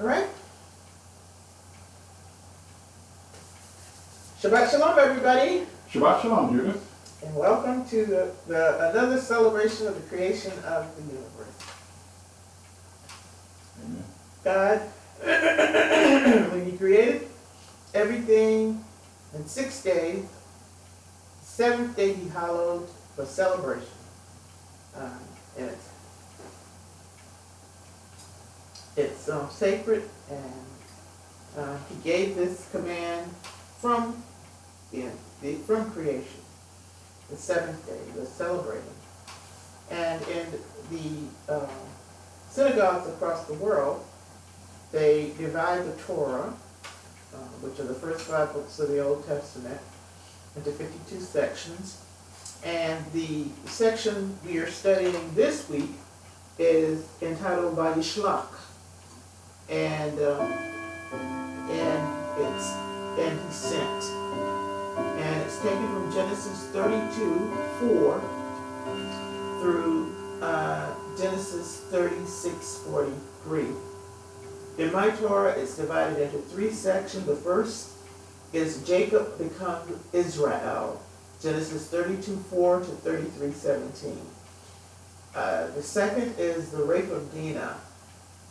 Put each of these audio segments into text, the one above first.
All right? Shabbat Shalom, everybody. Shabbat Shalom, Judith. And welcome to another celebration of the creation of the universe. Amen. God, when He created everything in 6 days, the seventh day He hallowed for celebration. And it's sacred, and He gave this command from creation. The seventh day was celebrating. And in the synagogues across the world, they divide the Torah, which are the first 5 books of the Old Testament, into 52 sections. And the section we are studying this week is entitled וישלח. And He sent. And it's taken from Genesis 32:4 through Genesis 36:43. In my Torah, it's divided into 3 sections. The first is Jacob becomes Israel, Genesis 32:4 to 33:17. The second is the rape of Dinah,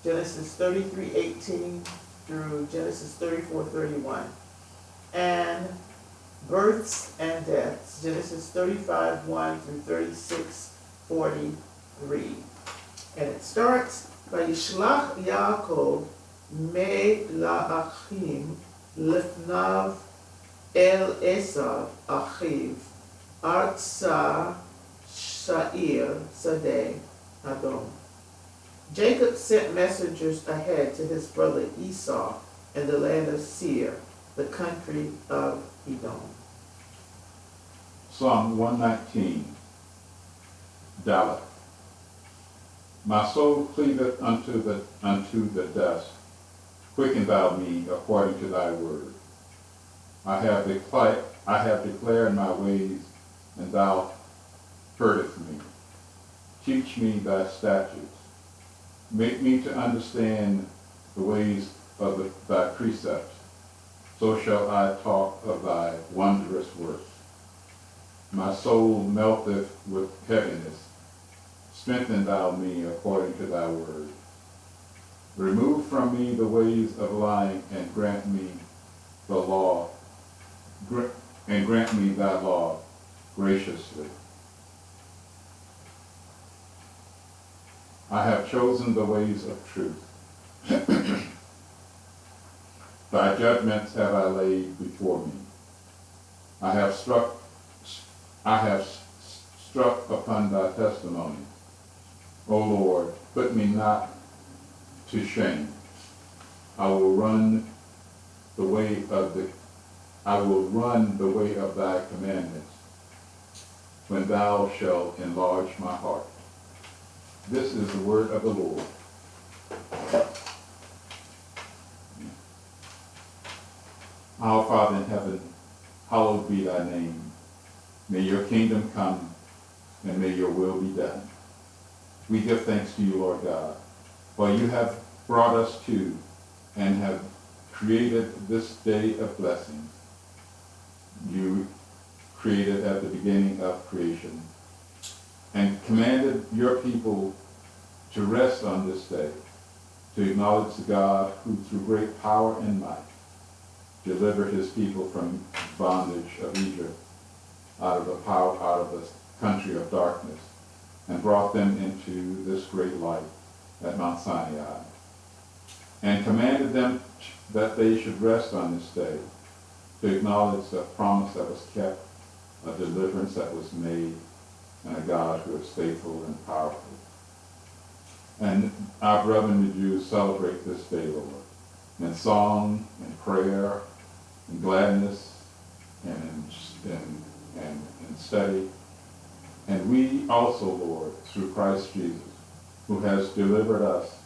Genesis 33:18 through Genesis 34:31. And births and deaths, Genesis 35:1 through 36:43. And it starts by Yishlach Yaakov me la'achim lefnav el Esav achiv artsa sha'ir sadeh adom. Jacob sent messengers ahead to his brother Esau in the land of Seir, the country of Edom. Psalm 119, Dalet. My soul cleaveth unto the dust. Quicken thou me according to thy word. I have declared my ways, and thou heardest me. Teach me thy statutes. Make me to understand the ways of thy precepts. So shall I talk of thy wondrous works. My soul melteth with heaviness. Strengthen thou me according to thy word. Remove from me the ways of lying, and grant me the law, and grant me thy law graciously. I have chosen the ways of truth. Thy judgments have I laid before me. I have struck upon thy testimony. O Lord, put me not to shame. I will run the way of thy commandments, when thou shalt enlarge my heart. This is the word of the Lord. Our Father in heaven, hallowed be thy name. May your kingdom come, and may your will be done. We give thanks to you, Lord God, for you have brought us to and have created this day of blessing. You created at the beginning of creation and commanded your people to rest on this day, to acknowledge the God who through great power and might delivered his people from bondage of Egypt, out of the country of darkness, and brought them into this great light at Mount Sinai, and commanded them that they should rest on this day, to acknowledge the promise that was kept, a deliverance that was made, and a God who is faithful and powerful. And our brethren the Jews celebrate this day, Lord, in song, in prayer, in gladness, and in study. And we also, Lord, through Christ Jesus, who has delivered us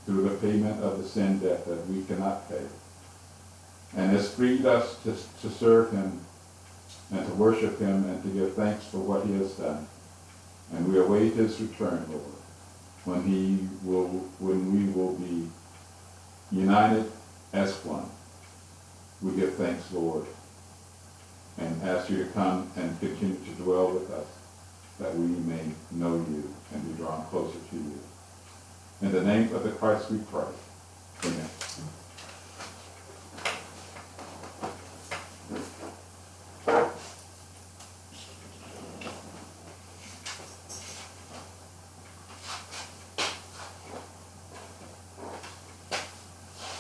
through the payment of the sin debt that we cannot pay, and has freed us to serve him and to worship him and to give thanks for what he has done. And we await his return, Lord, when we will be united as one. We give thanks, Lord, and ask you to come and continue to dwell with us, that we may know you and be drawn closer to you. In the name of the Christ we pray. Amen.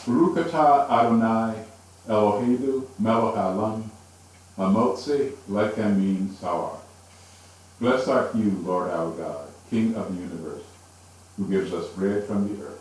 Baruch atah Adonai Eloheinu melech haolam hamotze lechem min sawar. Blessed art you, Lord our God, King of the universe, who gives us bread from the earth.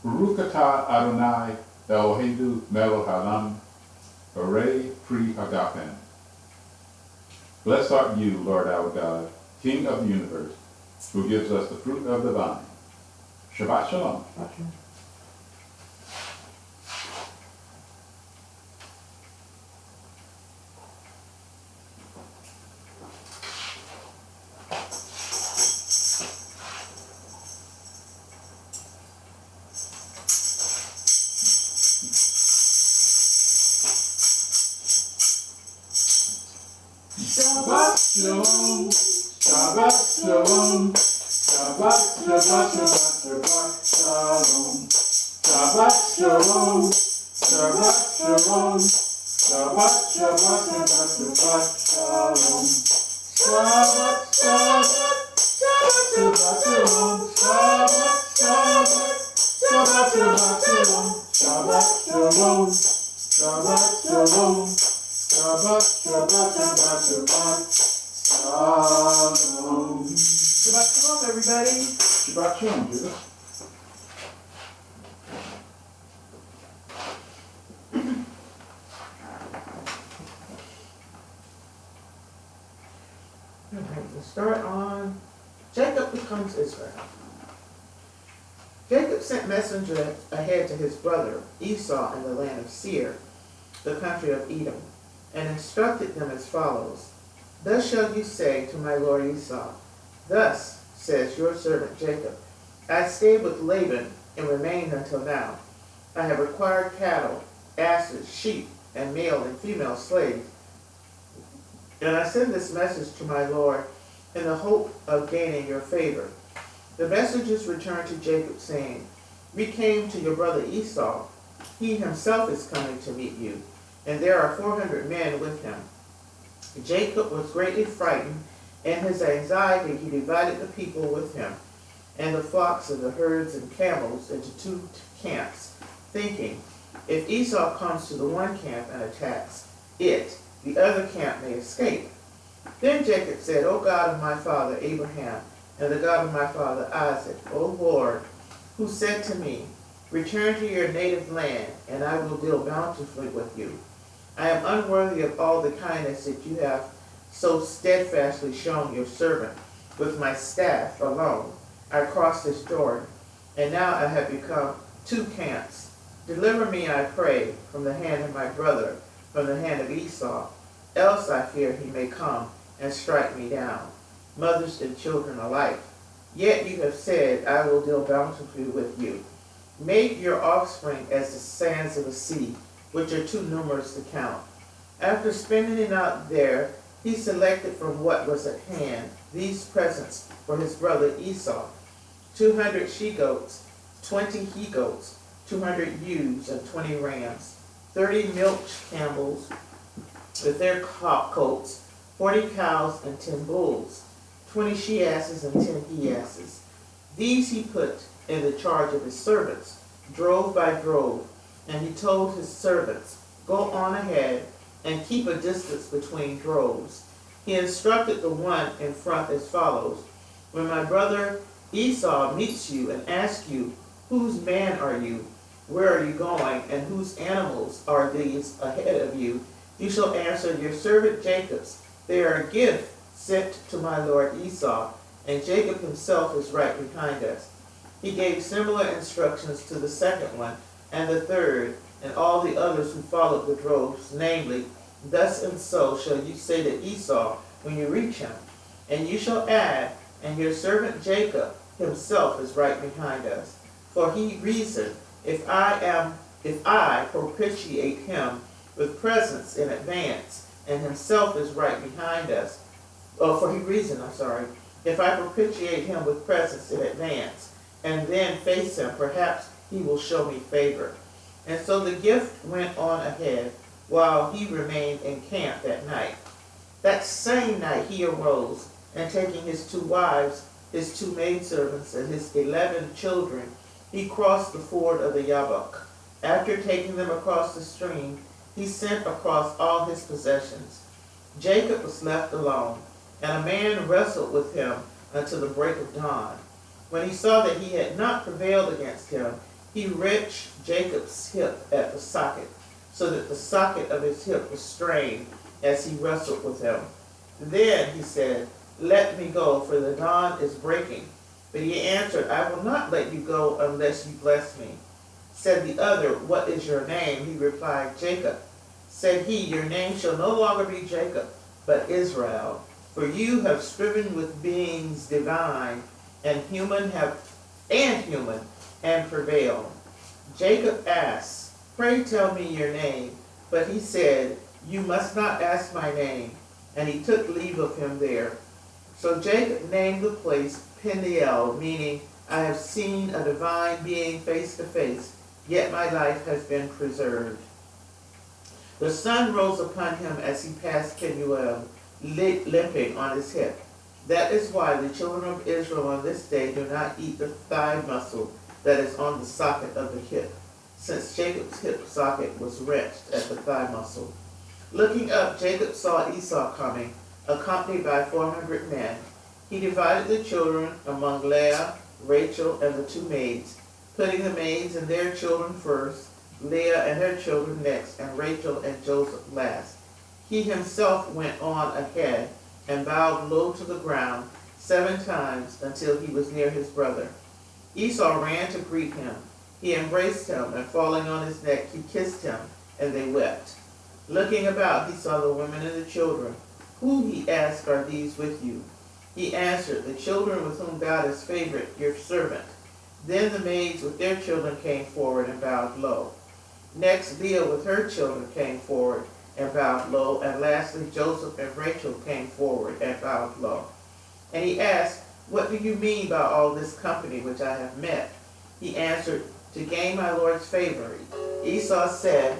Baruch atah Adonai Eloheinu melech haolam harei pri hagafen. Blessed art you, Lord our God, King of the universe, who gives us the fruit of the vine. Shabbat shalom. Shabbat shalom, Shabbat shalom, Shabbat, Shabbat, Shabbat, Shabbat shalom, Shabbat shalom, Shabbat shalom, Shabbat, Shabbat, Shabbat shalom, Shabbat, Shabbat, Shabbat shalom, Shabbat, Shabbat, Shabbat shalom, Shabbat shalom, Shabbat, Shabbat, Shabbat, Shabbat, Shalom. Shabbat shalom, everybody. Shabbat shalom, Judah. All right, we'll start on Jacob becomes Israel. Jacob sent messengers ahead to his brother Esau in the land of Seir, the country of Edom, and instructed them as follows. Thus shall you say to my lord Esau, thus says your servant Jacob, I stayed with Laban and remained until now. I have acquired cattle, asses, sheep, and male and female slaves. And I send this message to my lord in the hope of gaining your favor. The messengers returned to Jacob, saying, we came to your brother Esau. He himself is coming to meet you, and there are 400 men with him. Jacob was greatly frightened. In his anxiety he divided the people with him, and the flocks and the herds and camels into two camps, thinking, If Esau comes to the one camp and attacks it, the other camp may escape. Then Jacob said, O God of my father Abraham, and the God of my father Isaac, O Lord, who said to me, return to your native land, and I will deal bountifully with you. I am unworthy of all the kindness that you have so steadfastly shown your servant. With my staff alone I crossed this Jordan, and now I have become two camps. Deliver me, I pray, from the hand of my brother, from the hand of Esau, else I fear he may come and strike me down, mothers and children alike. Yet you have said, I will deal bountifully with you. Make your offspring as the sands of the sea, which are too numerous to count. After spending it out there, he selected from what was at hand these presents for his brother Esau: 200 she-goats, 20 he-goats, 200 ewes and 20 rams, 30 milch camels with their coats, 40 cows and 10 bulls, 20 she-asses and 10 he-asses. These he put in the charge of his servants, drove by drove, and he told his servants, go on ahead and keep a distance between droves. He instructed the one in front as follows: when my brother Esau meets you and asks you, whose man are you? Where are you going? And whose animals are these ahead of you? You shall answer, your servant Jacob's. They are a gift sent to my lord Esau, and Jacob himself is right behind us. He gave similar instructions to the second one, and the third, and all the others who followed the droves, namely, thus and so shall you say to Esau when you reach him. And you shall add, and your servant Jacob himself is right behind us. For he reasoned, if I propitiate him with presents in advance, and himself is right behind us. For he reasoned, if I propitiate him with presents in advance, and then face him, perhaps he will show me favor. And so the gift went on ahead, while he remained in camp that night. That same night he arose, and taking his 2 wives, his 2 maidservants, and his 11 children, he crossed the ford of the Yabbok. After taking them across the stream, he sent across all his possessions. Jacob was left alone, and a man wrestled with him until the break of dawn. When he saw that he had not prevailed against him, he wrenched Jacob's hip at the socket, so that the socket of his hip was strained as he wrestled with him. Then he said, let me go, for the dawn is breaking. But he answered, I will not let you go unless you bless me. Said the other, what is your name? He replied, Jacob. Said he, your name shall no longer be Jacob, but Israel. For you have striven with beings divine and human and prevailed. Jacob asked, pray tell me your name. But he said, you must not ask my name. And he took leave of him there. So Jacob named the place Peniel, meaning, I have seen a divine being face to face, yet my life has been preserved. The sun rose upon him as he passed Peniel, limping on his hip. That is why the children of Israel on this day do not eat the thigh muscle that is on the socket of the hip, since Jacob's hip socket was wrenched at the thigh muscle. Looking up, Jacob saw Esau coming, accompanied by 400 men. He divided the children among Leah, Rachel, and the 2 maids, putting the maids and their children first, Leah and her children next, and Rachel and Joseph last. He himself went on ahead and bowed low to the ground 7 times until he was near his brother. Esau ran to greet him. He embraced him, and falling on his neck, he kissed him, and they wept. Looking about, he saw the women and the children. Who, he asked, are these with you? He answered, the children with whom God has favored your servant. Then the maids with their children came forward and bowed low. Next, Leah with her children came forward and bowed low. And lastly, Joseph and Rachel came forward and bowed low. And he asked, what do you mean by all this company which I have met? He answered, to gain my Lord's favor. Esau said,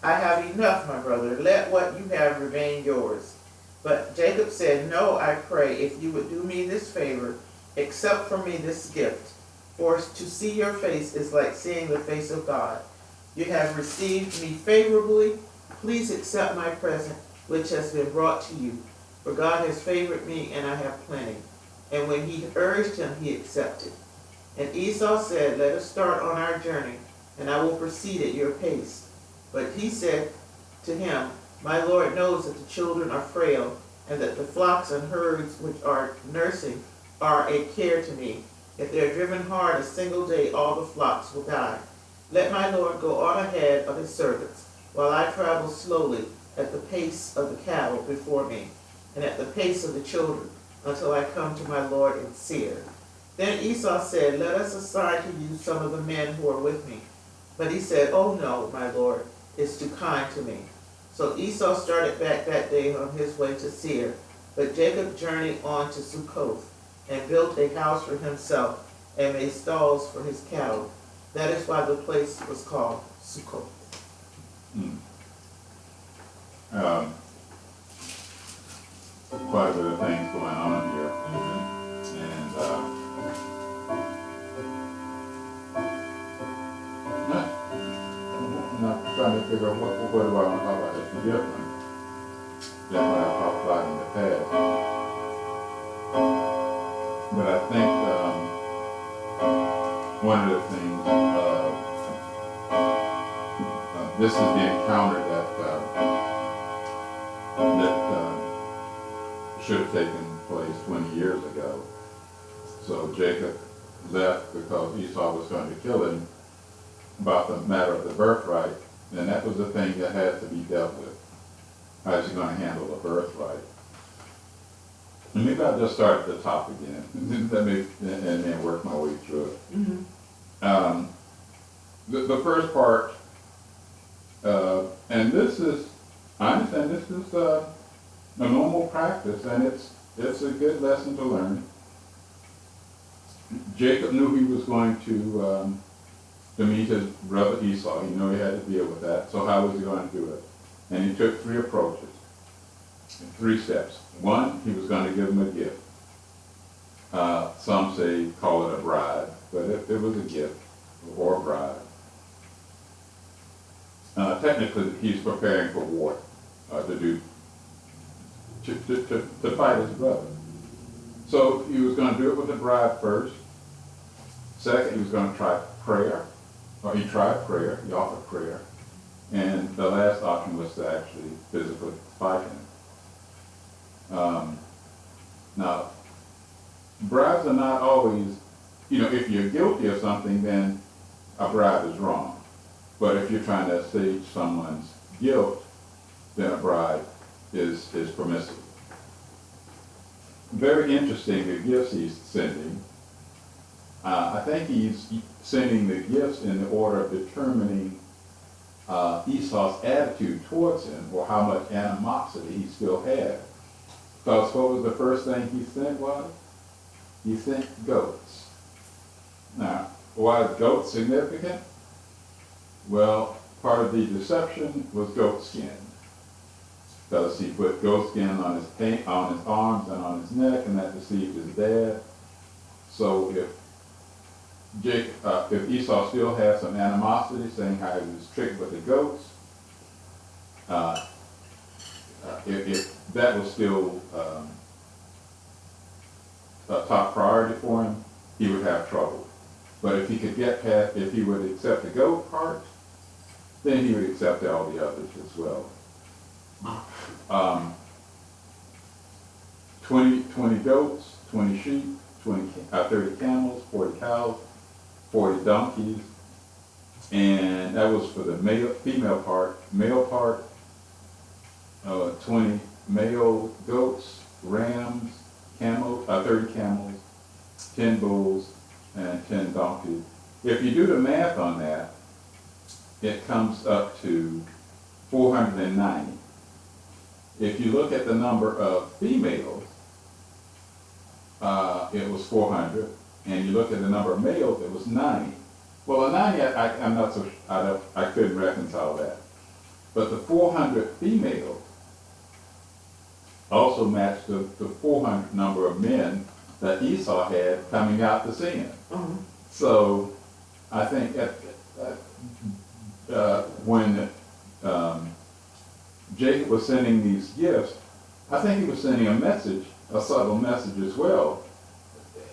I have enough, my brother. Let what you have remain yours. But Jacob said, no, I pray, if you would do me this favor, accept from me this gift. For to see your face is like seeing the face of God. You have received me favorably. Please accept my present, which has been brought to you. For God has favored me, and I have plenty. And when he urged him, he accepted. And Esau said, let us start on our journey, and I will proceed at your pace. But he said to him, my Lord knows that the children are frail, and that the flocks and herds which are nursing are a care to me. If they are driven hard a single day, all the flocks will die. Let my Lord go on ahead of his servants, while I travel slowly at the pace of the cattle before me, and at the pace of the children, until I come to my Lord in Seir. Then Esau said, let us assign to you some of the men who are with me. But he said, oh no, my Lord is too kind to me. So Esau started back that day on his way to Seir, but Jacob journeyed on to Succoth, and built a house for himself, and made stalls for his cattle. That is why the place was called Succoth. Quite a bit of things going on here. And I'm not trying to figure out what do I want to talk about that's different than what I talked about in the past. But I think one of the things, this is the encounter that should have taken place 20 years ago. So Jacob left because Esau was going to kill him about the matter of the birthright, and that was the thing that had to be dealt with. How is he going to handle the birthright? And maybe I'll just start at the top again, and then work my way through it. The first part, and this is, I understand this is a normal practice, and it's a good lesson to learn. Jacob knew he was going to meet his brother Esau. He knew he had to deal with that. So how was he going to do it? And he took three approaches, 3 steps. One, he was going to give him a gift. Some say call it a bribe, but it was a gift or a bribe. Technically, he's preparing for war to fight his brother. So he was going to do it with a bribe first. Second, he was going to try prayer, or he tried prayer, he offered prayer. And the last option was to actually physically fight him. Now, bribes are not always, if you're guilty of something, then a bribe is wrong. But if you're trying to assuage someone's guilt, then a bribe is permissible. Very interesting, the gifts he's sending. I think he's sending the gifts in the order of determining Esau's attitude towards him, or how much animosity he still had. Because what was the first thing he sent was? He sent goats. Now, why is goat significant? Well, part of the deception was goat skin. Because he put goat skin on his arms and on his neck, and that deceived his dad. So if Esau still had some animosity, saying how he was tricked with the goats, if that was still a top priority for him, he would have trouble. But if he could get past, if he would accept the goat part, then he would accept all the others as well. 20 goats, 20 sheep, 30 camels, 40 cows, 40 donkeys, and that was for the female part. Male part, 20 male goats, rams, 30 camels, 10 bulls, and 10 donkeys. If you do the math on that, it comes up to 490. If you look at the number of females, it was 400, and you look at the number of males, it was 90. Well, the 90, I'm not so, I couldn't reconcile that. But the 400 females also matched the 400 number of men that Esau had coming out to see him. So I think when Jacob was sending these gifts, I think he was sending a message, a subtle message as well.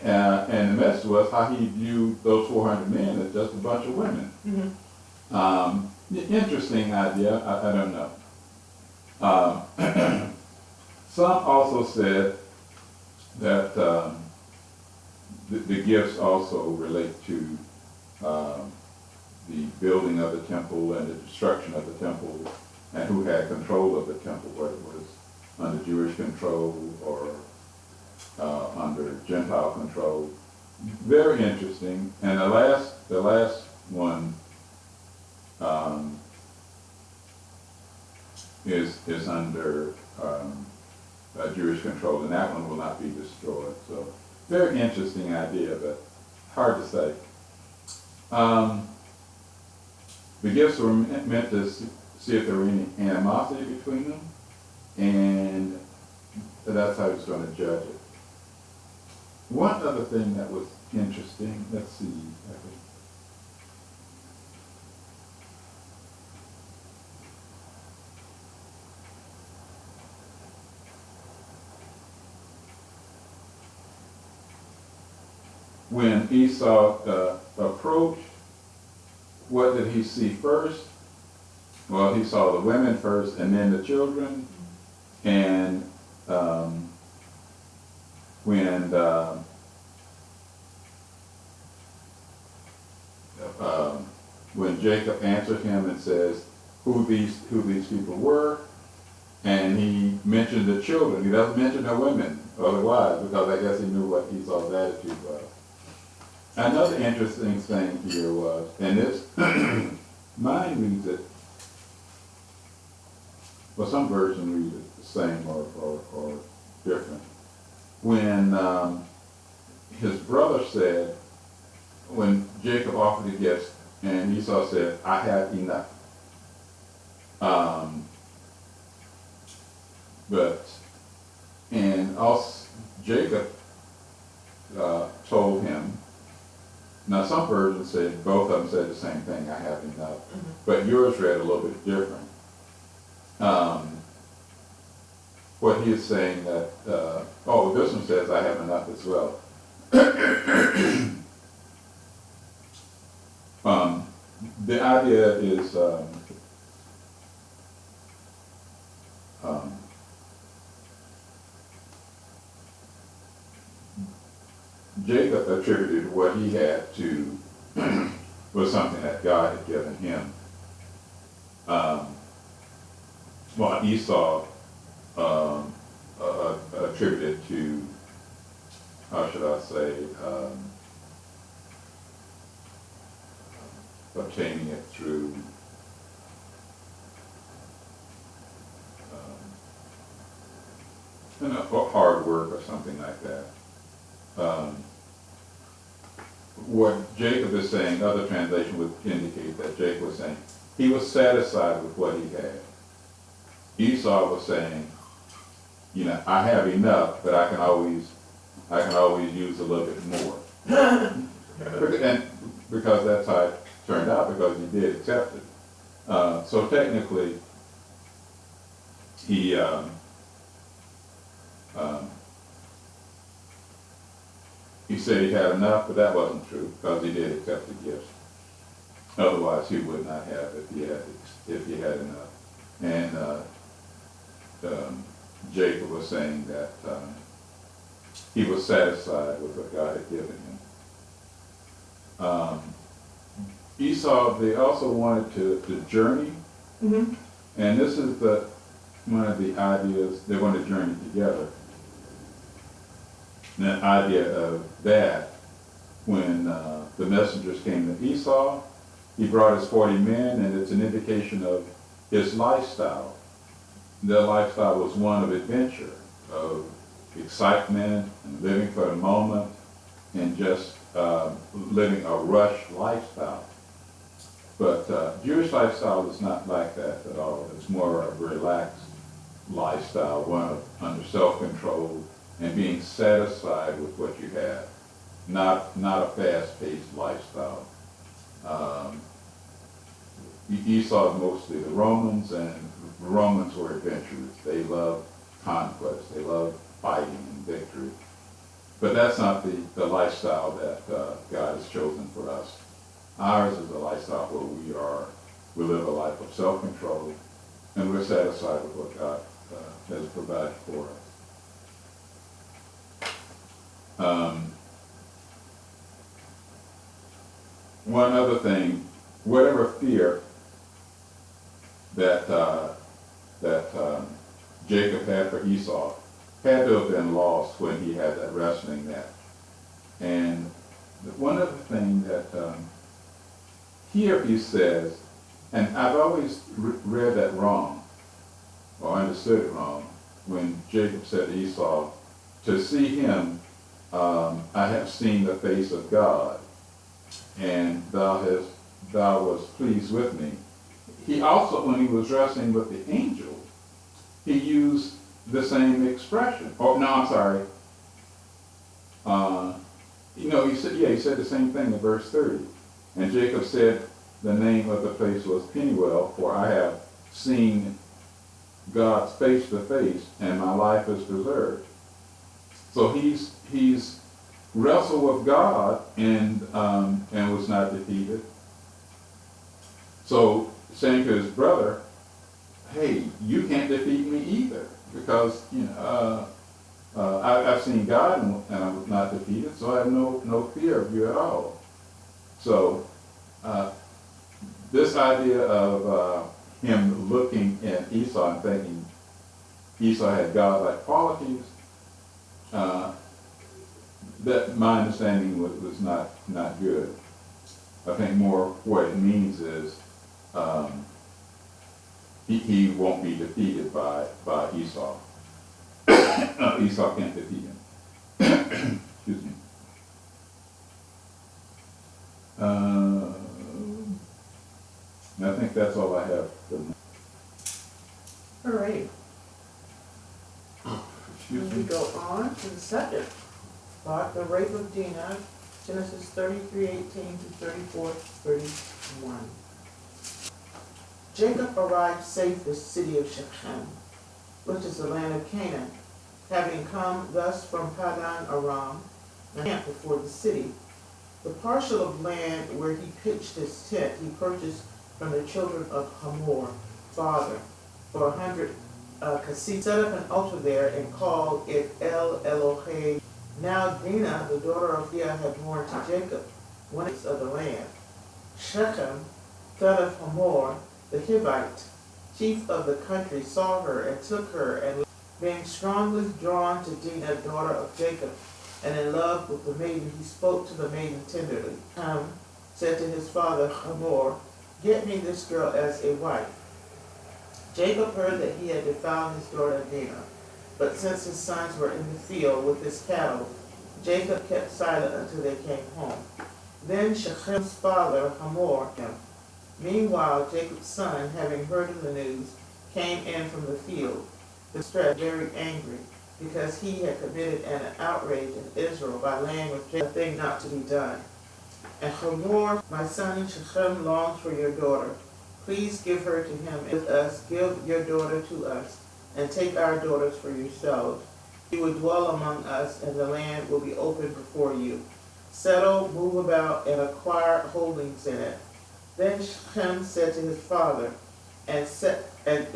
And the message was how he viewed those 400 men as just a bunch of women. Interesting idea, I don't know. Some also said that the gifts also relate to the building of the temple and the destruction of the temple, and who had control of the temple, whether it was under Jewish control or under Gentile control. Very interesting. And the last one is under Jewish control, and that one will not be destroyed. So very interesting idea, but hard to say. The gifts were meant to see if there were any animosity between them, and that's how he was going to judge it. One other thing that was interesting, let's see. When Esau approached, what did he see first? Well, he saw the women first and then the children. And when Jacob answered him and says who these people were, and he mentioned the children, he doesn't mention the women or the wives, because I guess he knew what Esau's attitude was. Another interesting thing here was, and this, mine reads it, well, some versions read it the same or different. When his brother said, when Jacob offered the gifts, and Esau said, I have enough. And also Jacob told him, now some versions said, both of them said the same thing, I have enough. But yours read a little bit different. What he is saying that, this one says, I have enough as well. The idea is Jacob attributed what he had to was something that God had given him. While Esau attributed to, how should I say, obtaining it through hard work or something like that. What Jacob is saying, other translation would indicate that Jacob was saying he was satisfied with what he had. Esau was saying, I have enough, but I can always use a little bit more. And because that's how it turned out, because he did accept it. So technically, he said he had enough, but that wasn't true, because he did accept the gifts. Otherwise, he would not have if he had enough. And Jacob was saying that he was satisfied with what God had given him. Esau, they also wanted to journey, and this is one of the ideas. They want to journey together. And the idea of that, when the messengers came to Esau, he brought his 40 men, and it's an indication of his lifestyle. Their lifestyle was one of adventure, of excitement, and living for the moment, and just living a rush lifestyle. But Jewish lifestyle is not like that at all. It's more of a relaxed lifestyle, one of under self-control and being satisfied with what you have. not a fast-paced lifestyle. Esau is mostly the Romans, and the Romans were adventurous. They loved conquest. They loved fighting and victory. But that's not the lifestyle that God has chosen for us. Ours is a lifestyle where we live a life of self-control, and we're satisfied with what God has provided for us. One other thing, whatever fear that Jacob had for Esau had to have been lost when he had that wrestling match. And one other thing that here he says, and I've always read that wrong, or understood it wrong, when Jacob said to Esau, to see him, I have seen the face of God, and thou wast pleased with me. He also, when he was wrestling with the angel, he used the same expression. Oh, no, I'm sorry. He said the same thing in verse 30. And Jacob said the name of the place was Peniel, for I have seen God's face to face, and my life is preserved. So he's wrestled with God and was not defeated. So saying to his brother, hey, you can't defeat me either, because I've seen God and I was not defeated, so I have no fear of you at all. So this idea of him looking at Esau and thinking Esau had godlike qualities, that my understanding was not good. I think more what it means is he won't be defeated by Esau. Esau can't defeat him. Excuse me. I think that's all I have for now. All right. Excuse We me. go on to the second part, the rape of Dinah, Genesis 33:18 to 34:31. Jacob arrived safe at the city of Shechem, which is the land of Canaan, having come thus from Padan Aram, and camped before the city. The parcel of land where he pitched his tent he purchased from the children of Hamor, father, for 100 cassis. Set up an altar there and called it El Elohe. Now Dinah, the daughter of Leah, had born to Jacob one of the land. Shechem, son of Hamor, the Hivite, chief of the country, saw her and took her, and being strongly drawn to Dinah, daughter of Jacob, and in love with the maiden, he spoke to the maiden tenderly. Said to his father Hamor, get me this girl as a wife. Jacob heard that he had defiled his daughter Dinah, but since his sons were in the field with his cattle, Jacob kept silent until they came home. Then Shechem's father Hamor him. Meanwhile, Jacob's son, having heard of the news, came in from the field, distressed, very angry, because he had committed an outrage in Israel by laying with Jacob, a thing not to be done. And Hamor, my son Shechem, longs for your daughter. Please give her to him and with us. Give your daughter to us, and take our daughters for yourselves. You will dwell among us, and the land will be open before you. Settle, move about, and acquire holdings in it. Then Shechem said to his father and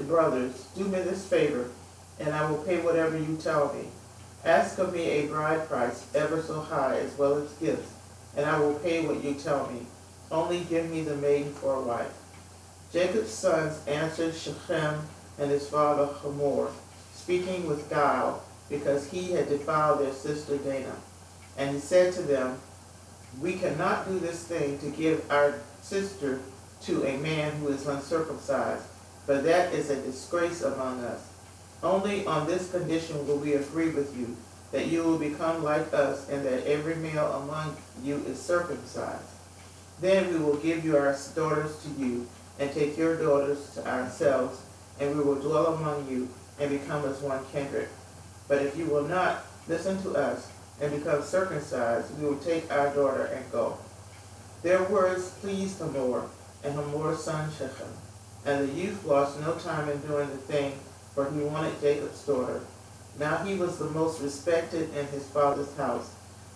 brothers, do me this favor, and I will pay whatever you tell me. Ask of me a bride price ever so high, as well as gifts, and I will pay what you tell me. Only give me the maiden for a wife. Jacob's sons answered Shechem and his father Hamor, speaking with guile, because he had defiled their sister Dinah. And he said to them, we cannot do this thing to give our sister to a man who is uncircumcised, for that is a disgrace among us. Only on this condition will we agree with you, that you will become like us, and that every male among you is circumcised. Then we will give you our daughters to you, and take your daughters to ourselves, and we will dwell among you, and become as one kindred. But if you will not listen to us, and become circumcised, we will take our daughter and go. Their words pleased Hamor and Hamor's son Shechem. And the youth lost no time in doing the thing, for he wanted Jacob's daughter. Now he was the most respected in his father's house.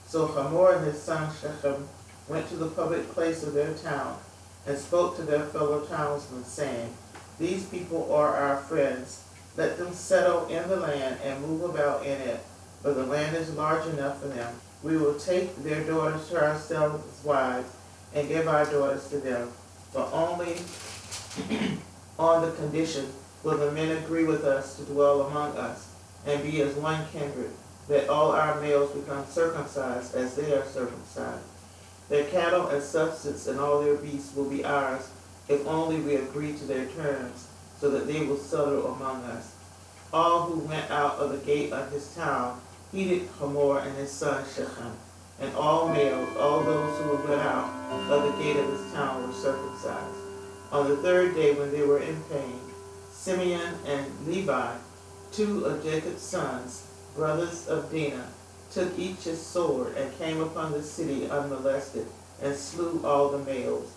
So Hamor and his son Shechem went to the public place of their town, and spoke to their fellow townsmen, saying, These people are our friends. Let them settle in the land and move about in it, for the land is large enough for them. We will take their daughters to ourselves as wives, and give our daughters to them, but only on the condition will the men agree with us to dwell among us, and be as one kindred, that all our males become circumcised as they are circumcised. Their cattle and substance and all their beasts will be ours, if only we agree to their terms, so that they will settle among us. All who went out of the gate of his town heeded Hamor and his son Shechem, and all males, all those who went out of the gate of his town were circumcised. On the third day, when they were in pain, Simeon and Levi, two of Jacob's sons, brothers of Dinah, took each his sword and came upon the city unmolested, and slew all the males.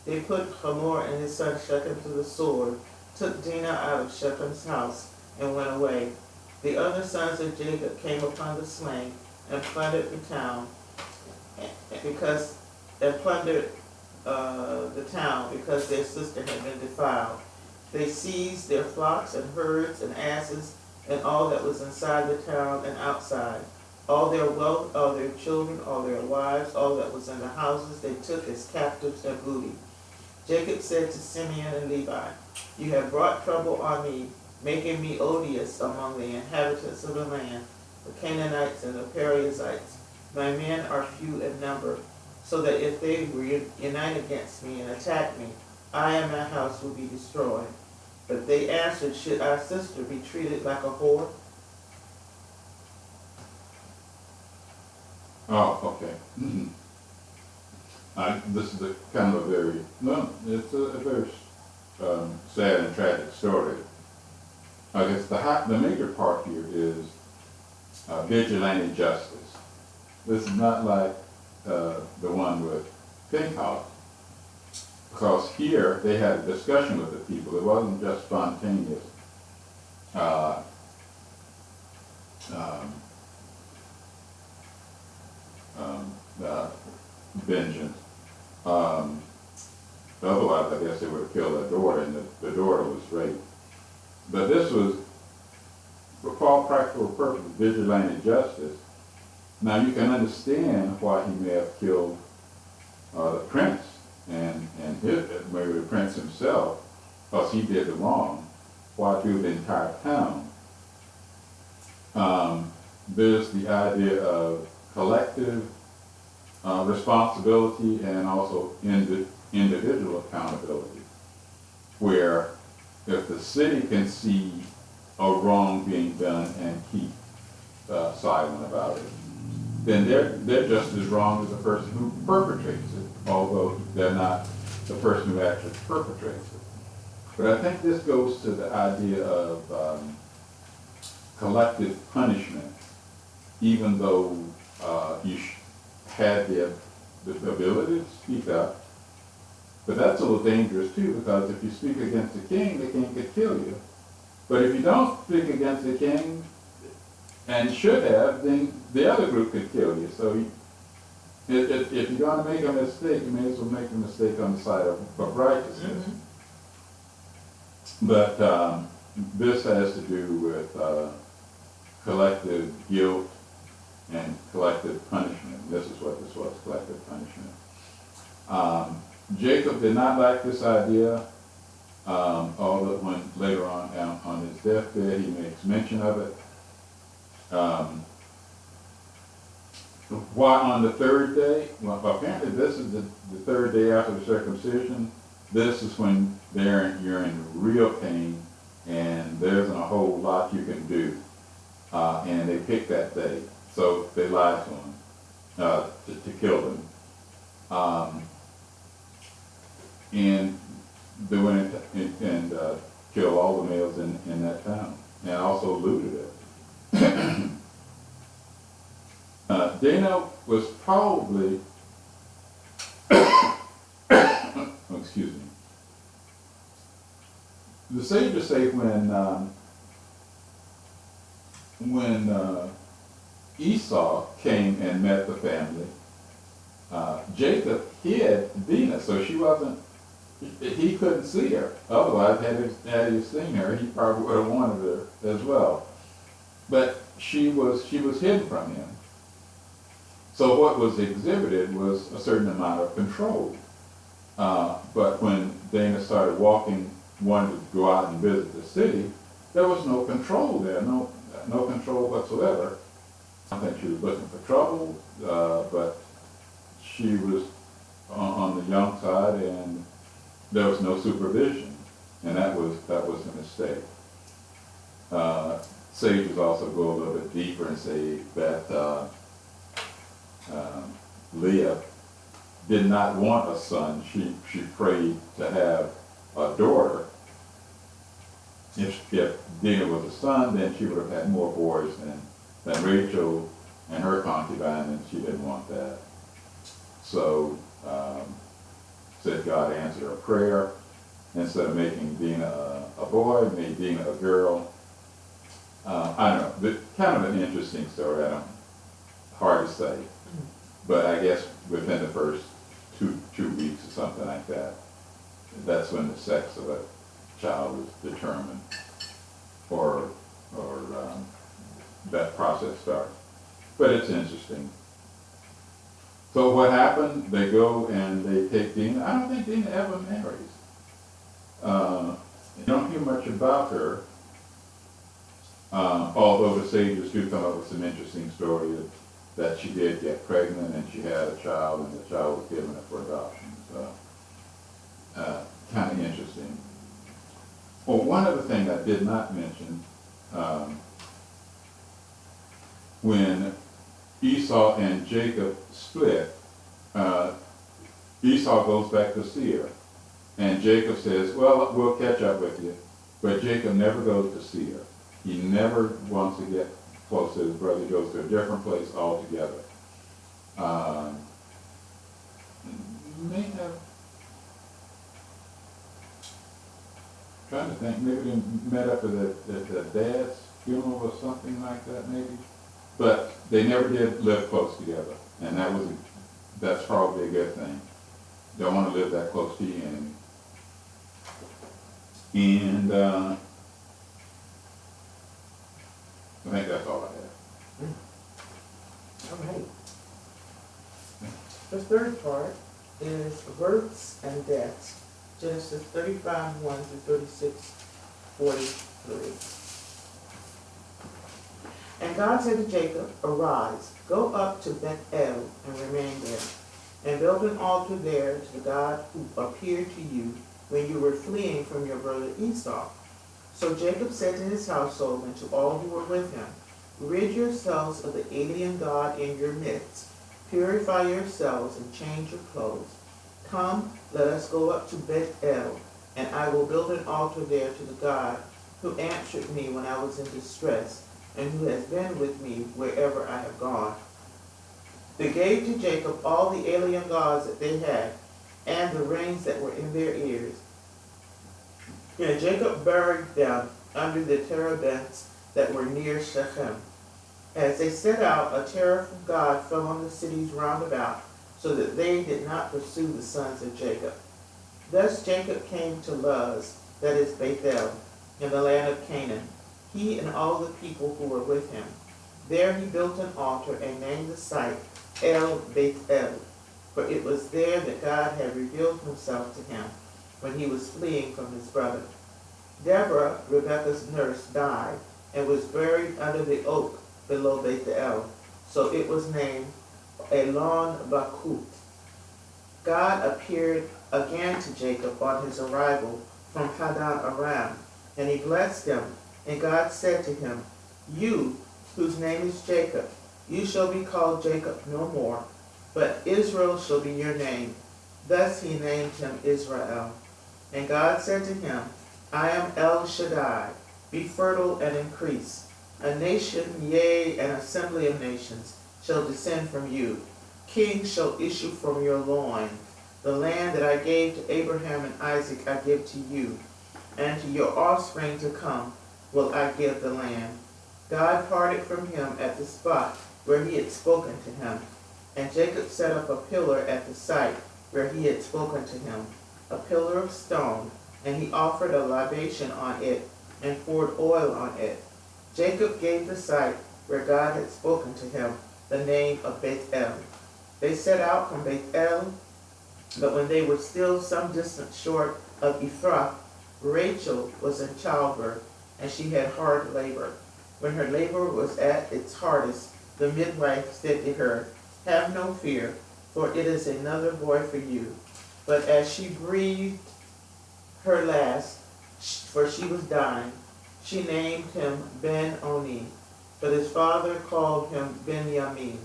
They put Hamor and his son Shechem to the sword, took Dinah out of Shechem's house, and went away. The other sons of Jacob came upon the slain, and plundered the town, the town because their sister had been defiled. They seized their flocks and herds and asses, and all that was inside the town and outside. All their wealth, all their children, all their wives, all that was in the houses, they took as captives and booty. Jacob said to Simeon and Levi, You have brought trouble on me, making me odious among the inhabitants of the land, the Canaanites and the Perizzites. My men are few in number, so that if they unite against me and attack me, I and my house will be destroyed. But they answered, Should our sister be treated like a whore? Oh, okay. This is kind of a very, no, it's a very sad and tragic story. I guess the major part here is vigilante justice. This is not like the one with Pentecost, because here they had a discussion with the people. It wasn't just spontaneous vengeance. Otherwise, I guess they would have killed their daughter, and the daughter was raped. But this was, for all practical purposes, vigilante justice. Now you can understand why he may have killed the prince and maybe the prince himself, because he did the wrong. Why do the entire town? There's the idea of collective responsibility and also individual accountability, where if the city can see a wrong being done and keep silent about it, then they're just as wrong as the person who perpetrates it, although they're not the person who actually perpetrates it. But I think this goes to the idea of collective punishment, even though you had the ability to speak up. But that's a little dangerous too, because if you speak against the king could kill you. But if you don't speak against the king, and should have, then the other group could kill you. So if you're going to make a mistake, you may as well make a mistake on the side of righteousness. Mm-hmm. But this has to do with collective guilt and collective punishment. This is what this was, collective punishment. Jacob did not like this idea, although when later on his deathbed he makes mention of it. Why on the third day? Well, apparently this is the third day after the circumcision. This is when you're in real pain, and there isn't a whole lot you can do. And they picked that day, so they lied to him to kill him. And they went and killed all the males in that town, and also looted it. Dana was probably, excuse me. The sages say when Esau came and met the family, Jacob hid Dinah, so he couldn't see her. Otherwise, had he seen her, he probably would have wanted her as well. But she was hidden from him. So what was exhibited was a certain amount of control. But when Dana started wanted to go out and visit the city, there was no control there, no control whatsoever. I think she was looking for trouble, but she was on the young side, and there was no supervision, and that was a mistake. Sages also go a little bit deeper and say that Leah did not want a son. She prayed to have a daughter. If Dinah was a son, then she would have had more boys than Rachel and her concubine, and she didn't want that. So said God answered her prayer. Instead of making Dinah a boy, made Dinah a girl. I don't know, kind of an interesting story. Hard to say, but I guess within the first two weeks or something like that, that's when the sex of a child is determined, or that process starts. But it's interesting. So what happened? They go and they take Dinah. I don't think Dinah ever marries. You don't hear much about her, although the sages do come up with some interesting stories that she did get pregnant and she had a child, and the child was given up for adoption. So kind of interesting. Well, one other thing I did not mention, when Esau and Jacob split, Esau goes back to see her, and Jacob says, well, we'll catch up with you. But Jacob never goes to see her. He never wants to get close to his brother. He goes to a different place altogether. May have, trying to think, maybe they met up at the dad's funeral or something like that, maybe. But they never did live close together, and that's probably a good thing. Don't want to live that close to your enemy. And I think that's all I have. All right. The third part is births and deaths. Genesis 35, 1 through 36, 43. And God said to Jacob, arise, go up to Bethel and remain there, and build an altar there to the God who appeared to you when you were fleeing from your brother Esau. So Jacob said to his household and to all who were with him, rid yourselves of the alien god in your midst, purify yourselves and change your clothes. Come, let us go up to Bethel, and I will build an altar there to the God who answered me when I was in distress, and who has been with me wherever I have gone. They gave to Jacob all the alien gods that they had, and the rings that were in their ears. And Jacob buried them under the terebinths that were near Shechem. As they set out, a terror from God fell on the cities round about, so that they did not pursue the sons of Jacob. Thus Jacob came to Luz, that is Bethel, in the land of Canaan, he and all the people who were with him. There he built an altar and named the site El Bethel, for it was there that God had revealed himself to him when he was fleeing from his brother. Deborah, Rebekah's nurse, died and was buried under the oak below Bethel, so it was named Elon Bakut. God appeared again to Jacob on his arrival from Padan Aram, and he blessed him. And God said to him, you, whose name is Jacob, you shall be called Jacob no more, but Israel shall be your name. Thus he named him Israel. And God said to him, I am El Shaddai, be fertile and increase. A nation, yea, an assembly of nations, shall descend from you. Kings shall issue from your loins. The land that I gave to Abraham and Isaac I give to you, and to your offspring to come will I give the land. God parted from him at the spot where he had spoken to him, and Jacob set up a pillar at the site where he had spoken to him, a pillar of stone, and he offered a libation on it and poured oil on it. Jacob gave the site where God had spoken to him the name of Bethel. They set out from Bethel, but when they were still some distance short of Ephrath, Rachel was in childbirth, and she had hard labor. When her labor was at its hardest, the midwife said to her, "Have no fear, for it is another boy for you." But as she breathed her last, for she was dying, she named him Ben-Oni, but his father called him Benjamin.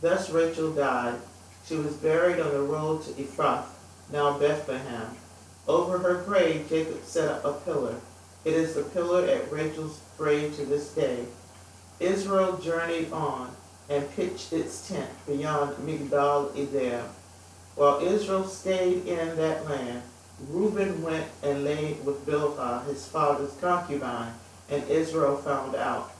Thus Rachel died. She was buried on the road to Ephrath, now Bethlehem. Over her grave Jacob set up a pillar. It is the pillar at Rachel's grave to this day. Israel journeyed on and pitched its tent beyond Migdal Eder. While Israel stayed in that land, Reuben went and laid with Bilhah, his father's concubine, and Israel found out.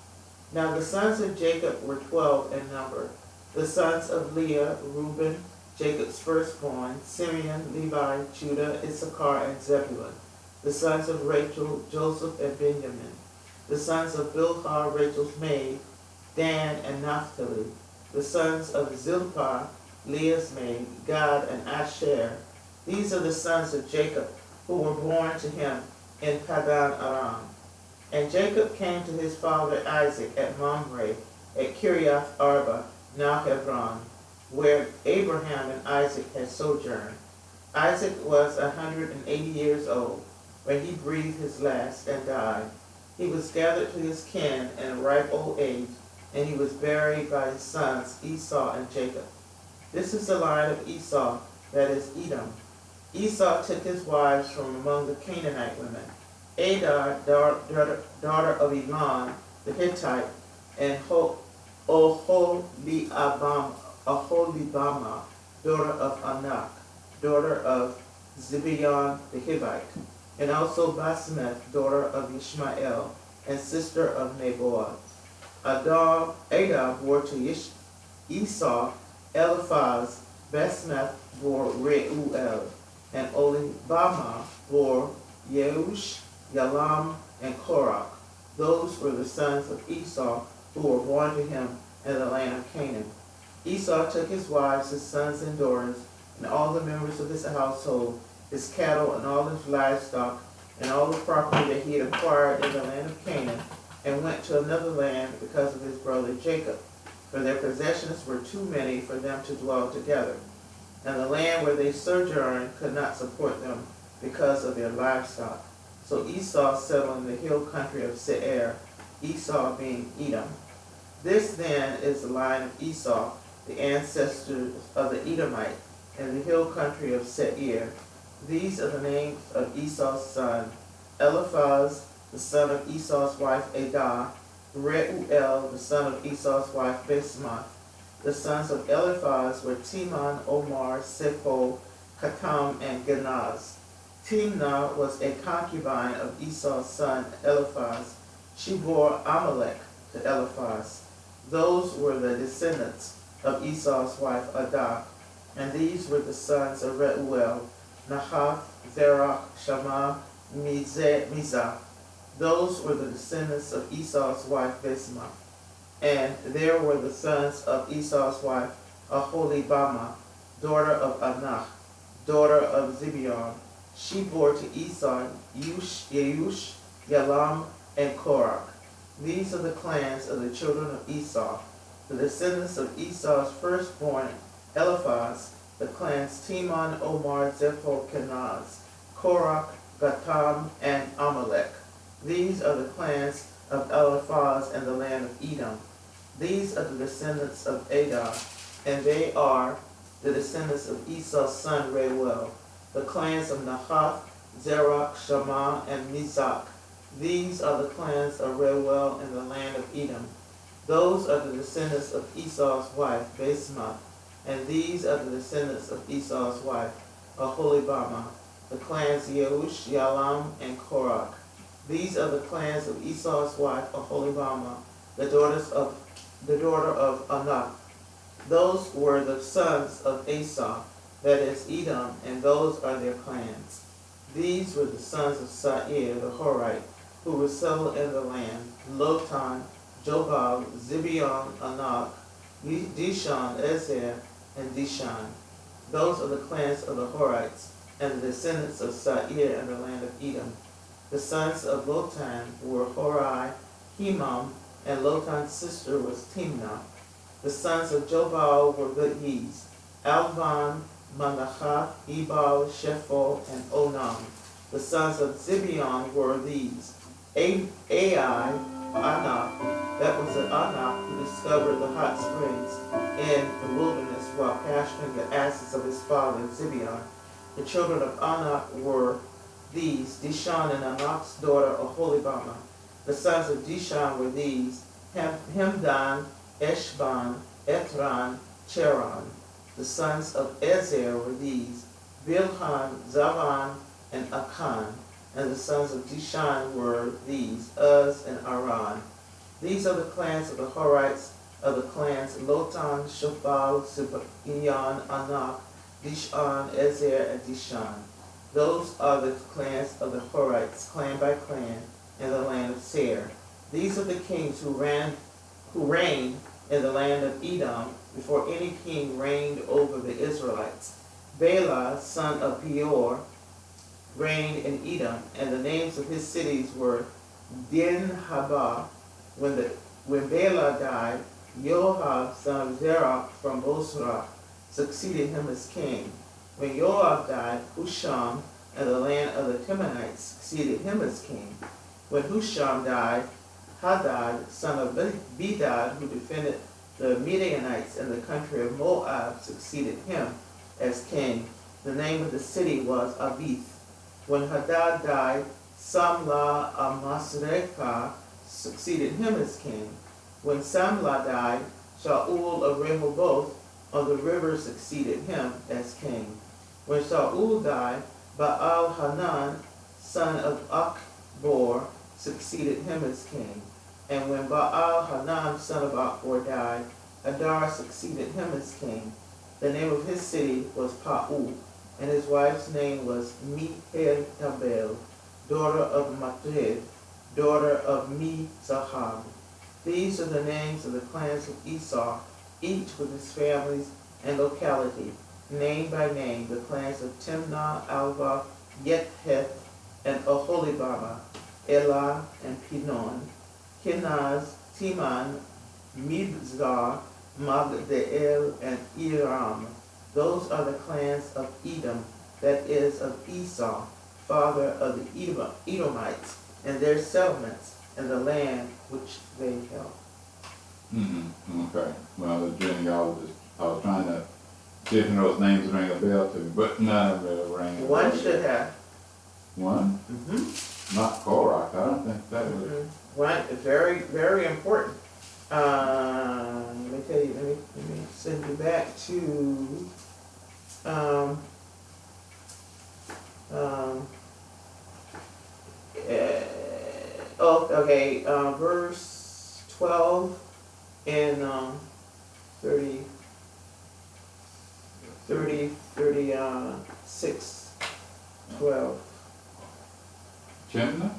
Now the sons of Jacob were 12 in number. The sons of Leah, Reuben, Jacob's firstborn, Simeon, Levi, Judah, Issachar, and Zebulun. The sons of Rachel, Joseph, and Benjamin. The sons of Bilhah, Rachel's maid, Dan and Naphtali. The sons of Zilpah, Leah's maid, Gad and Asher. These are the sons of Jacob, who were born to him in Padan Aram. And Jacob came to his father Isaac at Mamre, at Kiriath Arba, now Hebron, where Abraham and Isaac had sojourned. Isaac was 180 years old when he breathed his last and died. He was gathered to his kin in ripe old age, and he was buried by his sons Esau and Jacob. This is the line of Esau, that is Edom. Esau took his wives from among the Canaanite women, Adar, daughter of Elon the Hittite, and Oholibamah, daughter of Anak, daughter of Zibeon the Hivite, and also Basmeth, daughter of Ishmael, and sister of Nabor. Adar bore to Esau Eliphaz. Basmeth bore Reuel, and Oholibamah bore Yeush, Yalam, and Korach. Those were the sons of Esau who were born to him in the land of Canaan. Esau took his wives, his sons and daughters, and all the members of his household, his cattle and all his livestock, and all the property that he had acquired in the land of Canaan, and went to another land because of his brother Jacob, for their possessions were too many for them to dwell together. And the land where they sojourned could not support them because of their livestock. So Esau settled in the hill country of Seir, Esau being Edom. This then is the line of Esau, the ancestors of the Edomite, in the hill country of Seir. These are the names of Esau's son: Eliphaz, the son of Esau's wife Adah; Reuel, the son of Esau's wife Basemath. The sons of Eliphaz were Teman, Omar, Sepho, Katam, and Genaz. Timnah was a concubine of Esau's son Eliphaz. She bore Amalek to Eliphaz. Those were the descendants of Esau's wife Adah, and these were the sons of Reuel: Nahath, Zerach, Shammah, Mizah. Those were the descendants of Esau's wife Basemath. And there were the sons of Esau's wife Oholibamah, daughter of Anak, daughter of Zibeon. She bore to Esau Yeush, Yalam, and Korach. These are the clans of the children of Esau, the descendants of Esau's firstborn Eliphaz, the clans Teman, Omar, Zepho, Kenaz, Korach, Gatam, and Amalek. These are the clans of Eliphaz in the land of Edom. These are the descendants of Adah, and they are the descendants of Esau's son Reuel, the clans of Nahath, Zerach, Shammah, and Mizach. These are the clans of Reuel in the land of Edom. Those are the descendants of Esau's wife, Basemath, and these are the descendants of Esau's wife, Aholibamah, the clans Yeush, Yalam, and Korach. These are the clans of Esau's wife, Aholibamah, the daughter of Anak. Those were the sons of Esau, that is Edom, and those are their clans. These were the sons of Seir, the Horite, who were settled in the land: Lotan, Jobal, Zibeon, Anak, Dishon, Ezer, and Dishan. Those are the clans of the Horites, and the descendants of Seir in the land of Edom. The sons of Lotan were Horai, Hemam, and Lotan's sister was Timnah. The sons of Jobal were these: Alvan, Manachath, Ebal, Shephol, and Onam. The sons of Zibeon were these: Ai, Anak. That was the Anak who discovered the hot springs in the wilderness while pasturing the asses of his father Zibeon. The children of Anak were these: Dishon and Anak's daughter Aholibamah. The sons of Dishon were these: Hemdan, Eshban, Etran, Cheran. The sons of Ezer were these: Bilhan, Zavan, and Akan. And the sons of Dishan were these: Uz and Aran. These are the clans of the Horites of the clans: Lotan, Shobal, Zibeon, Anak, Dishan, Ezer, and Dishan. Those are the clans of the Horites, clan by clan, in the land of Seir. These are the kings who reigned in the land of Edom before any king reigned over the Israelites. Bela, son of Peor, reigned in Edom, and the names of his cities were Dinhabah. When Bela died, Joab, son of Zerah from Bosra, succeeded him as king. When Joab died, Husham and the land of the Temanites succeeded him as king. When Husham died, Hadad, son of Bedad, who defended the Midianites in the country of Moab, succeeded him as king. The name of the city was Avith. When Hadad died, Samlah Amasrekah succeeded him as king. When Samlah died, Shaul of Rehoboth on the river succeeded him as king. When Shaul died, Baal Hanan, son of Akbor, succeeded him as king. And when Baal Hanan, son of Akbor, died, Adar succeeded him as king. The name of his city was Pa'u, and his wife's name was Mehetabel, daughter of Matred, daughter of Me-Zahab. These are the names of the clans of Esau, each with his families and locality, name by name, the clans of Timnah, Alva, Yetheth, and Aholibamah, Elah, and Pinon, Kenaz, Timan, Mibzar, Magdeel, and Iram. Those are the clans of Edom, that is, of Esau, father of the Edomites, and their settlements in the land which they held. Okay. Well, the genealogist, I was trying to see if those names ring a bell to me, but none of them rang a bell. One should have. One? Not Korach. I don't think that was. One is very, very important. Let me tell you. Let me send you back to. Okay. Verse 12 and 36, 12. Timnah?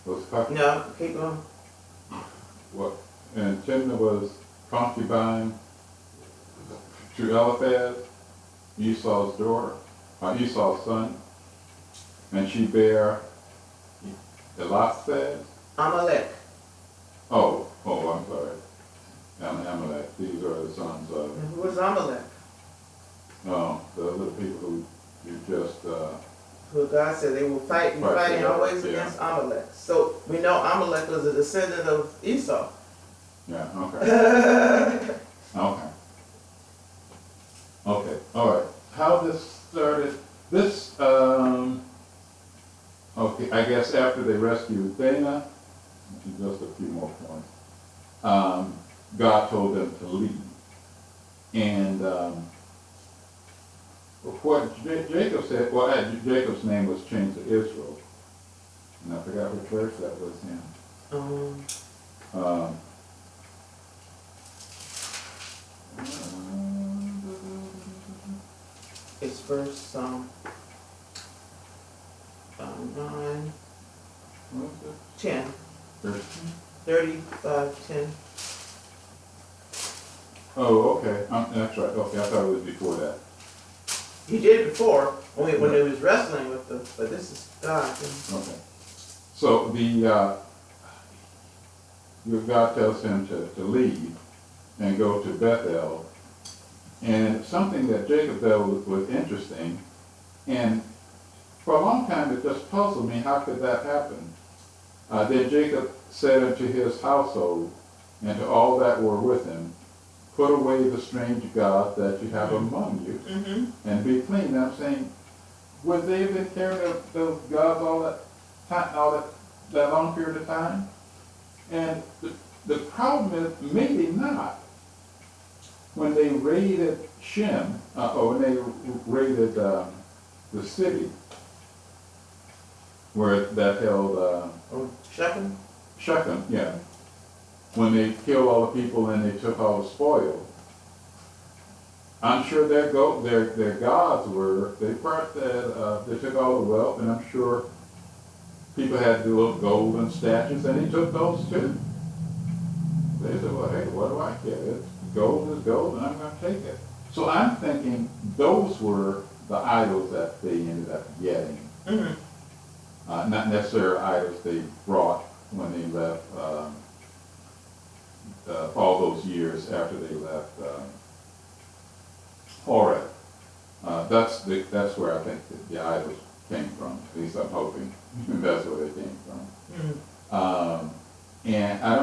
Was concubine? No, keep going. What? And Timnah was concubine to Eliphaz, Esau's daughter, Esau's son, and she bare Eliphaz. Amalek. Oh, I'm sorry. Amalek. These are the sons of. And who was Amalek? No, the other people who you just. Who God said they will fight, be fighting always against Amalek. So we know Amalek was a descendant of Esau. Yeah. Okay. Okay. Okay. All right. How this started? This. Okay. I guess after they rescued Dana, just a few more points. God told them to leave. And what Jacob said, well, Jacob's name was changed to Israel. And I forgot which verse that was in. It's verse 9, 10, 35, 10. Oh, okay. That's right. Okay, I thought it was before that. He did before, only when he was wrestling with the, but this is God. Okay. So God tells him to leave and go to Bethel. And something that Jacob did was interesting. And for a long time it just puzzled me, how could that happen? Then Jacob said unto his household and to all that were with him, put away the strange gods that you have among you, and be clean. And I'm saying, would they have been carrying those gods all that time, that long period of time? And the problem is, maybe not. When they raided Shem, or when they raided the city, where that held Shechem? Shechem, yeah. When they killed all the people and they took all the spoil, I'm sure their gods were, they took all the wealth, and I'm sure people had the little golden statues, and he took those too. They said, well, hey, what do I care? Gold is gold, and I'm going to take it. So I'm thinking those were the idols that they ended up getting. Not necessarily idols they brought when they left, all those years after they left Horeb. That's where I think the idols came from. At least I'm hoping that's where they came from. And I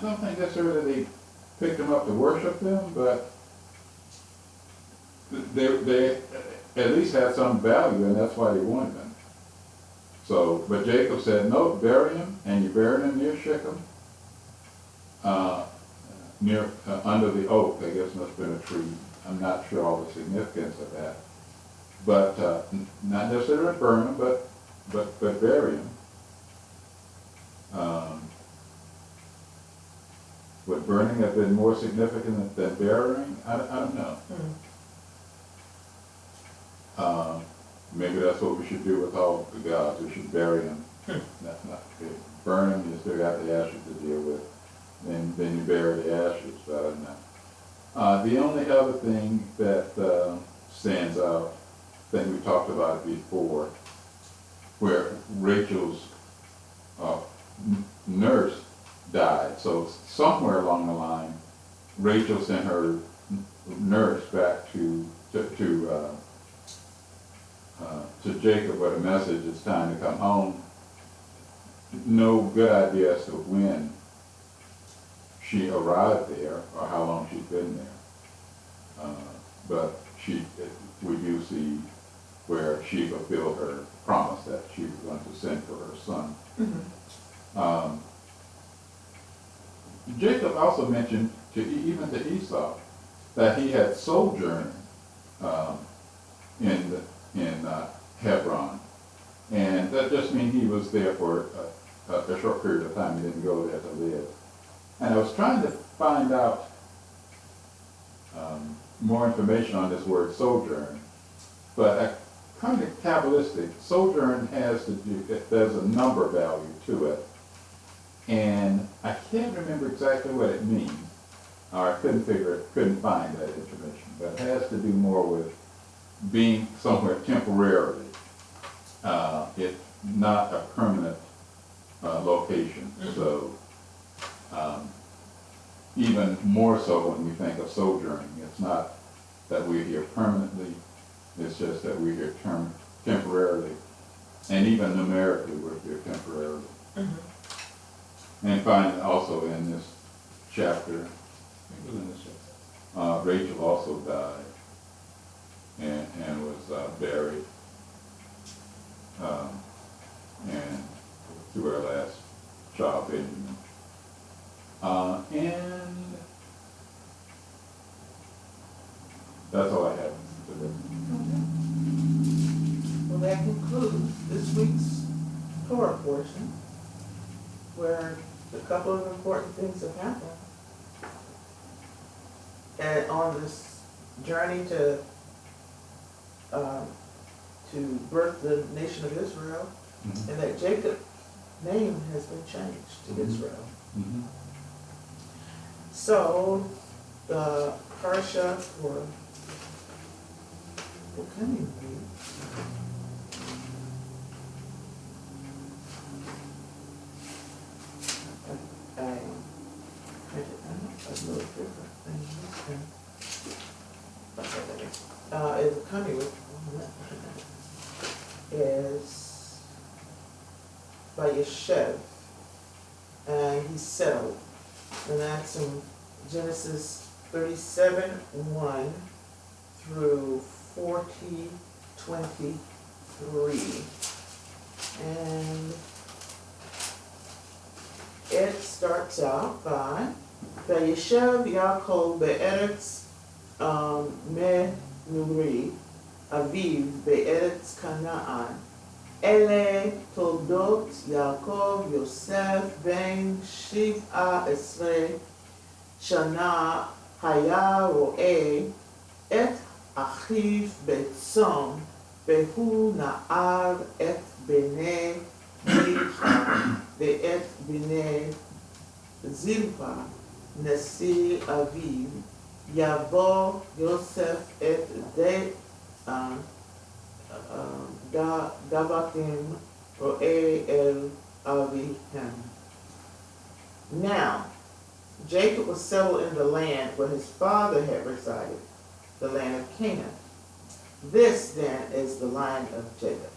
don't think necessarily they picked them up to worship them, but they at least had some value, and that's why they wanted them. So, but Jacob said, no, bury him, and you bury him near Shechem, near under the oak. I guess must have been a tree. I'm not sure all the significance of that, but not necessarily burn him, but bury him. Would burning have been more significant than burying? I don't know. Maybe that's what we should do with all the gods. We should bury them. That's not good. Burn them, you still got the ashes to deal with. And then you bury the ashes. I don't know. The only other thing that stands out, I think we talked about it before, where Rachel's nurse died. So somewhere along the line, Rachel sent her nurse back to Jacob with a message, it's time to come home. No good idea as to when she arrived there or how long she's been there. But we do see where she fulfilled her promise that she was going to send for her son. Jacob also mentioned even to Esau that he had sojourned in Hebron, and that just means he was there for a short period of time. He didn't go there to live. And I was trying to find out more information on this word sojourn, but kind of Kabbalistic. Sojourn has to do, there's a number value to it, and I can't remember exactly what it means, or I couldn't find that information, but it has to do more with being somewhere temporarily. It's not a permanent location. So even more so when we think of sojourning, it's not that we're here permanently, it's just that we're here temporarily. And even numerically, we're here temporarily. And finally, also in this chapter, Rachel also died and was buried, and to her last child, Benjamin. And that's all I have today. Well, that concludes this week's Torah portion, where a couple of important things have happened. And on this journey to birth the nation of Israel, Mhm. and that Jacob's name has been changed to Mhm. Israel. Mhm. So, the Parsha for, what can you read? I printed out a little different thing this time. Okay, let me, is coming with, is by Yeshua, and he settled. And that's in Genesis 37:1 through 40:23. And it starts out by Vayeshev Yaakov be'eretz Menuri Aviv be'eretz Canaan. Ele toldot Yaakov Yosef ben Shiv'a Esrei Shana haya ro'eh et achiv betzom והוא נער את בני זילפה ואת בני זילפה נשיא אביו, יבוא יוסף את גבעתים רואה אל אביהם. Now, Jacob was settled in the land where his father had resided, the land of Canaan. This, then, is the line of Jacob.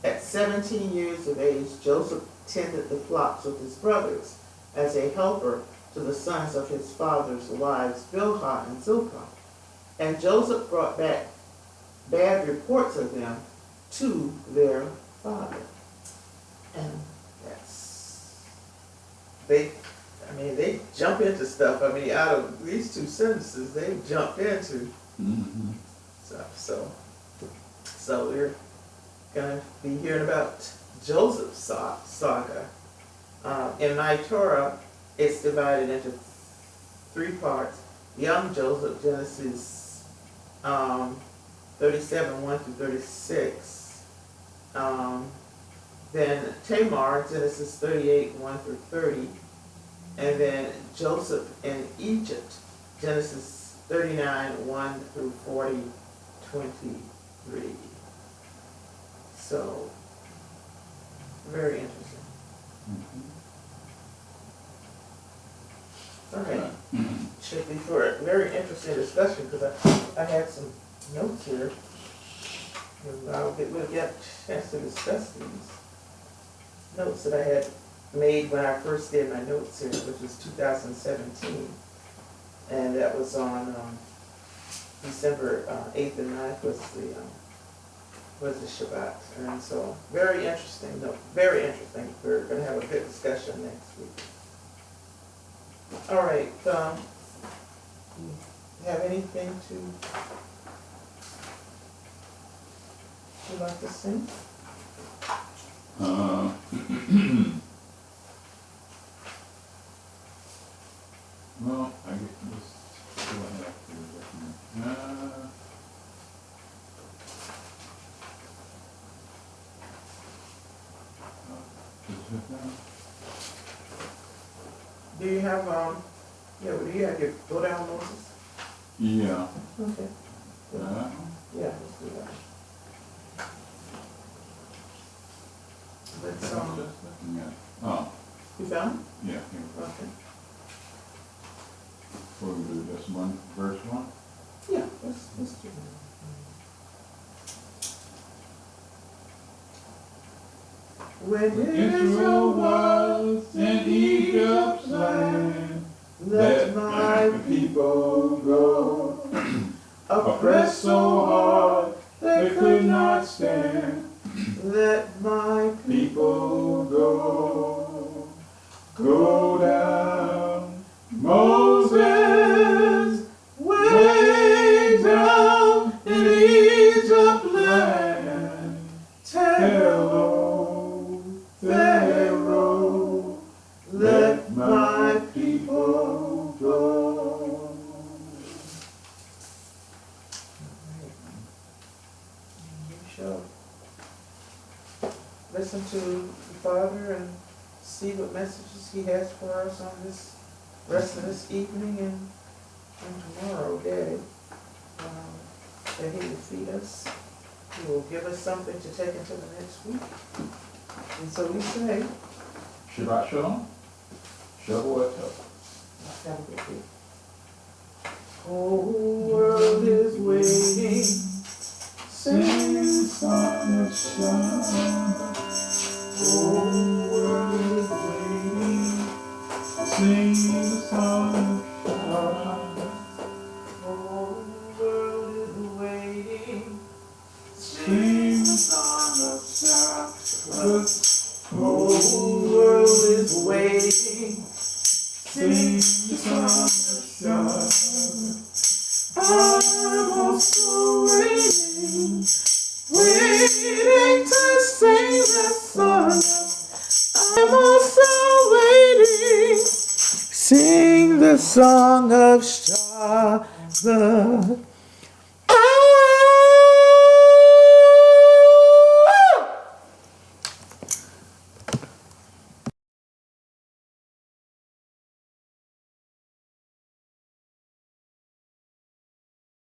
At 17 years of age, Joseph tended the flocks with his brothers as a helper to the sons of his father's wives, Bilhah and Zilpah. And Joseph brought back bad reports of them to their father. And they jump into stuff. I mean, out of these two sentences, they jumped into Mm-hmm. stuff. So we're going to be hearing about Joseph's saga. In my Torah, it's divided into 3 parts. Young Joseph, Genesis 37:1 through 36. Then Tamar, Genesis 38:1 through 30. And then Joseph in Egypt, Genesis 39:1 through 40:23. So, very interesting. Mm-hmm. Okay, should be for a very interesting discussion because I had some notes here. And we'll get a chance to discuss these notes that I had made when I first did my notes here, which was 2017. And that was on December 8th and 9th was the Shabbat. And so, very interesting note, very interesting. We're going to have a good discussion next week. All right, you have anything you'd like to sing? Well, I guess this do I have to Do you have do you have your go down Moses? yeah. Okay. Yeah, let's do that. Let's I'm just looking at. Oh, you found it? yeah. Here. Okay. What do we do? Just verse 1? Yeah, let's do that. When Israel was in Egypt's land, let my people go, oppressed so hard they could not stand. Let my People go, go down Moses way down in Egypt land. Tell Pharaoh, let my people go. We shall listen to the Father and see what messages He has for us on this rest of this evening and tomorrow day. That He will feed us. He will give us something to take into the next week. And so we say, Shabbat Shalom. Shavuot Tov. have a good week. Whole world is waiting. Sing the song of Shabbat. Whole world is waiting. Sing the song of Shabbat. Whole world is waiting. Sing the song of Shabbat. Whole world is waiting. Sing the song of Shabbat. I'm also waiting, waiting to sing the song. I'm also waiting, sing the song of Shabbat.